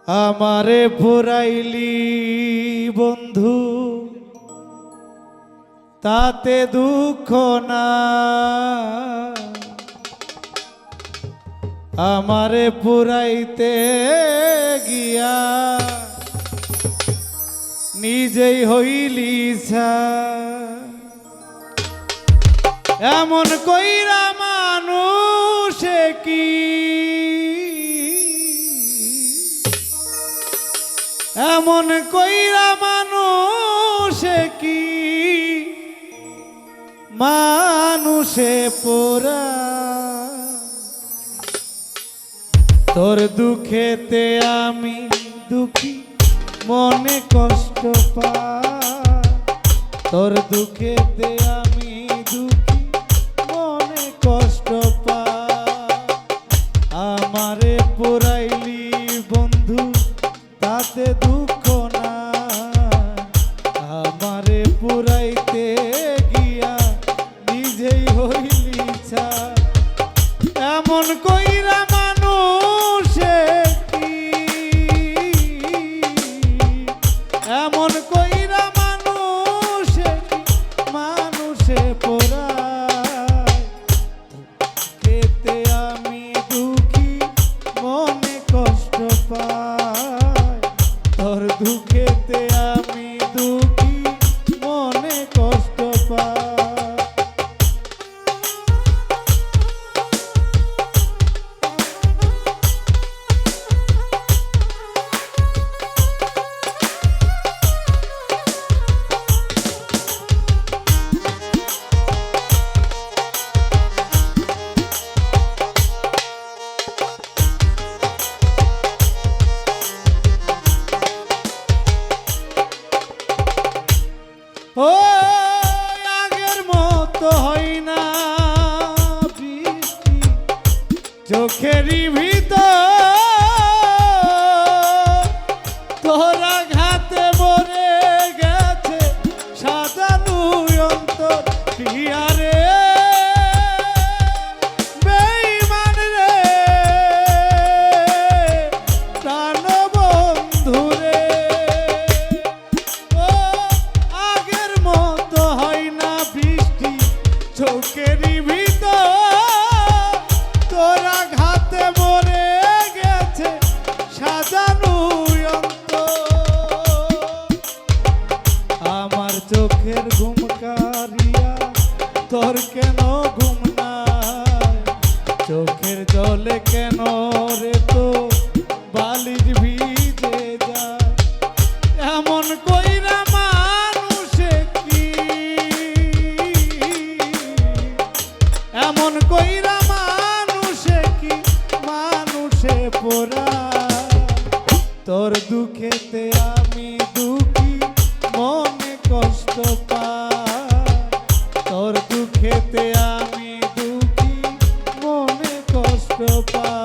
আমারে পুরাইলি বন্ধু তাতে দুঃখ না, আমারে পুরাইতে গিয়া নিজেই হইলি এমন কইরা মানুষে কি এমন কইরা মানুষে কি মানুষে পোরা তোর দুঃখেতে আমি দুঃখী মনে কষ্ট পাই, তোর দুঃখেতে আমি দুঃখী মনে কষ্ট পাই। আমারে পোড়াইলি বন্ধু তাতে দুঃখ না, আমারে পোড়াইতে গিয়া নিজেই হইলি ছাই এমন কইরা মানুষে কি এমন কইরা মানুষে কি মানুষে পোড়ায় খেতে আমি দুঃখী মনে কষ্ট পাই, তোর দুঃখেতে আমি দুঃখী মনে কষ্ট পাই। ও আগের মতো হয় না বৃষ্টি চোখেরই ভিতর, তোরা ঘাতে মরে গেছে সাজানো অন্তর পিয়ারে বেঈমান রে প্রাণ বন্ধু রে। চোখেরই ভিতর তোরা ঘাতে মরে গেছে সাজানো অন্তর, আমার চোখের ঘুম কারিয়া তোর কেন ঘুম নাই, চোখের জলে কেন রে তো বালির ভিজে যায় এমন কইরা মানুষে কি এমন কইরা মানুষে কি মানুষে পোড়ায়, তোর দুঃখেতে আমি দুঃখী মনে কষ্ট পাই, তোর দুঃখেতে আমি দুঃখী মনে কষ্ট পাই।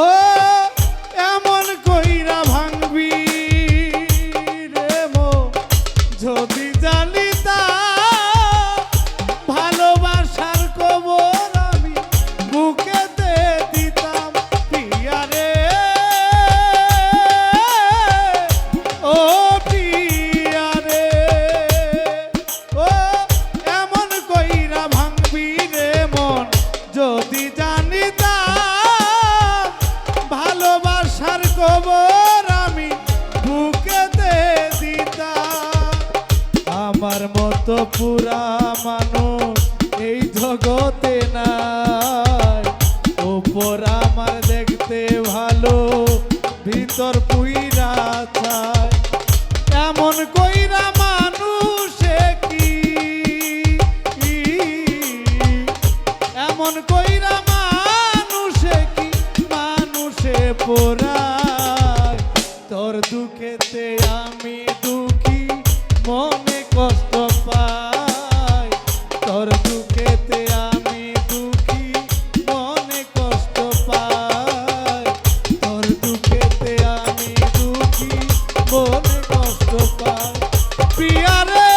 ও এমন কইরা ভাঙবি রে মো যদি জানিতা ভালোবাসার কবর আমি বুকেতে দিতাম পিয়ারে ও পিয়ারে। ও এমন কইরা ভাঙবি রে মন যদি জানিতাম ভালোবাসার কবর আমি বুক মতো পুরা মানুষ এই জগতে নাই। উপর আমার দেখতে ভালো, ভিতর পুইরা চায়। এমন কইরা মানুষে কি, এমন কইরা মানুষে কি মানুষে পোড়ায়। তোর দুঃখেতে আমি দুঃখী, মনে কষ্ট পাই। তোর দুঃখেতে আমি দুঃখী, মনে কষ্ট পাই। তোর দুঃখেতে আমি দুঃখী, মনে কষ্ট পাই। প্রিয়া রে,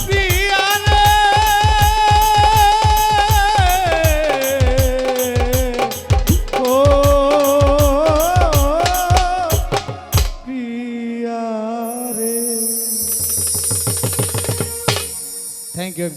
প্রিয়া রে, ও প্রিয়া রে। Thank you.